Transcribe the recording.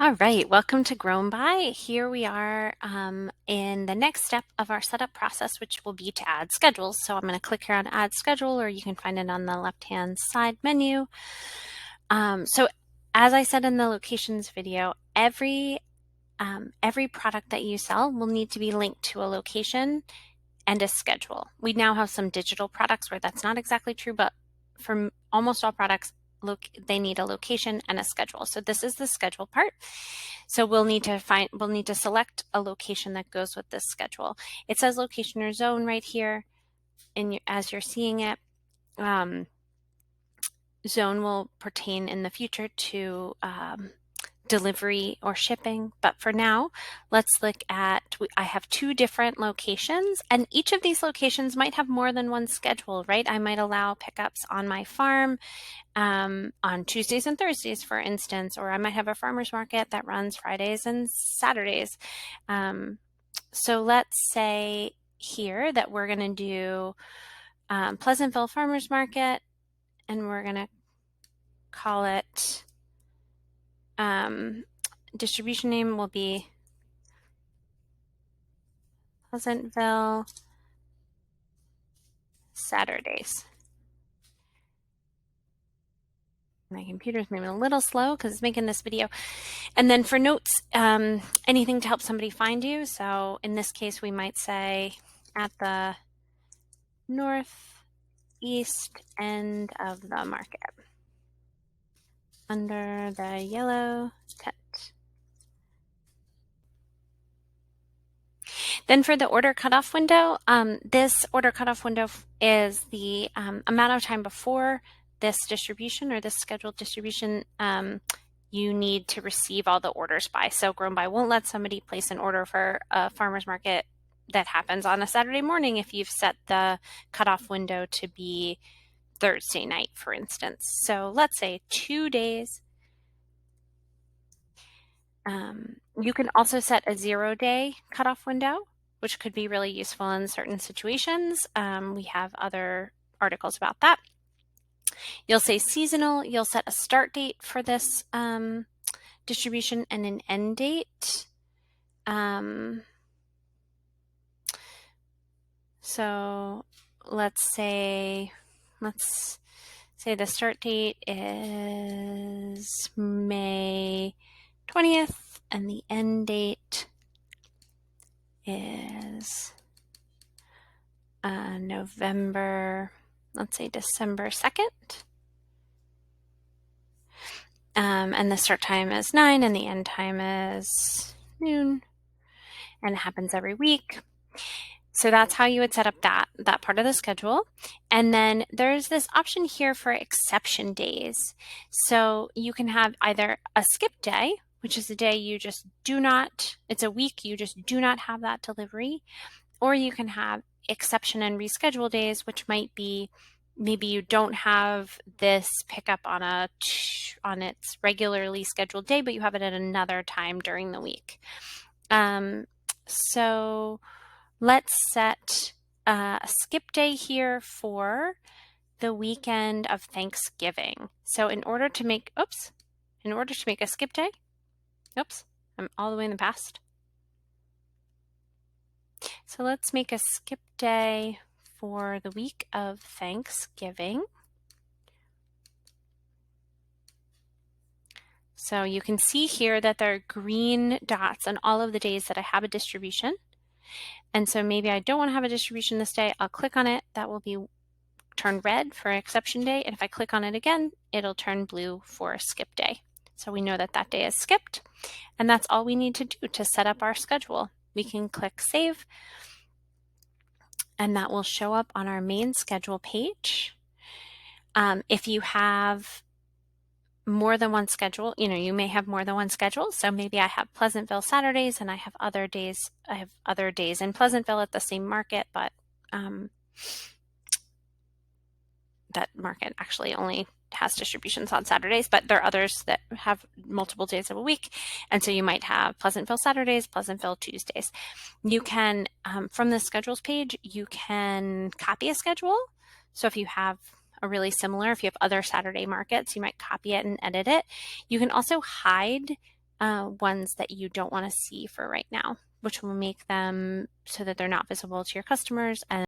All right, welcome to GrownBy. Here we are in the next step of our setup process, which will be to add schedules. So I'm going to click here on Add Schedule, or you can find it on the left-hand side menu. So as I said in the locations video, every product that you sell will need to be linked to a location and a schedule. We now have some digital products where that's not exactly true, but for almost all products, they need a location and a schedule. So this is the schedule part. So we'll need to select a location that goes with this schedule. It says location or zone right here, and as you're seeing it, zone will pertain in the future to delivery or shipping. But for now, let's look at, I have two different locations, and each of these locations might have more than one schedule, right? I might allow pickups on my farm on Tuesdays and Thursdays, for instance, or I might have a farmer's market that runs Fridays and Saturdays. So let's say here that we're going to do Pleasantville Farmer's Market, and we're going to call it distribution name will be Pleasantville Saturdays. My computer's moving a little slow because it's making this video. And then for notes, anything to help somebody find you. So in this case, we might say at the northeast end of the market, under the yellow tent. Then for the order cutoff window, this order cutoff window is the amount of time before this distribution or this scheduled distribution you need to receive all the orders by. So GrownBy won't let somebody place an order for a farmer's market that happens on a Saturday morning if you've set the cutoff window to be Thursday night, for instance. So let's say 2 days. You can also set a 0-day cutoff window, which could be really useful in certain situations. We have other articles about that. You'll say seasonal. You'll set a start date for this distribution and an end date. So let's say the start date is May 20th and the end date is December 2nd. And the start time is 9 and the end time is noon, and it happens every week. So that's how you would set up that part of the schedule. And then there's this option here for exception days. So you can have either a skip day, which is a day you just do not, it's a week you just do not have that delivery, or you can have exception and reschedule days, which might be maybe you don't have this pickup on its regularly scheduled day, but you have it at another time during the week. So let's set a skip day here for the weekend of Thanksgiving. So in order to make a skip day, I'm all the way in the past. So let's make a skip day for the week of Thanksgiving. So you can see here that there are green dots on all of the days that I have a distribution. And so maybe I don't want to have a distribution this day. I'll click on it. That will be turned red for exception day. And if I click on it again, it'll turn blue for a skip day. So we know that that day is skipped. And that's all we need to do to set up our schedule. We can click Save, and that will show up on our main schedule page. If you have more than one schedule, you may have more than one schedule. So maybe I have Pleasantville Saturdays and I have other days in Pleasantville at the same market, but that market actually only has distributions on Saturdays, but there are others that have multiple days of a week. And so you might have Pleasantville Saturdays, Pleasantville Tuesdays. You can, from the schedules page, you can copy a schedule. So if you have if you have other Saturday markets, you might copy it and edit it. You can also hide ones that you don't want to see for right now, which will make them so that they're not visible to your customers and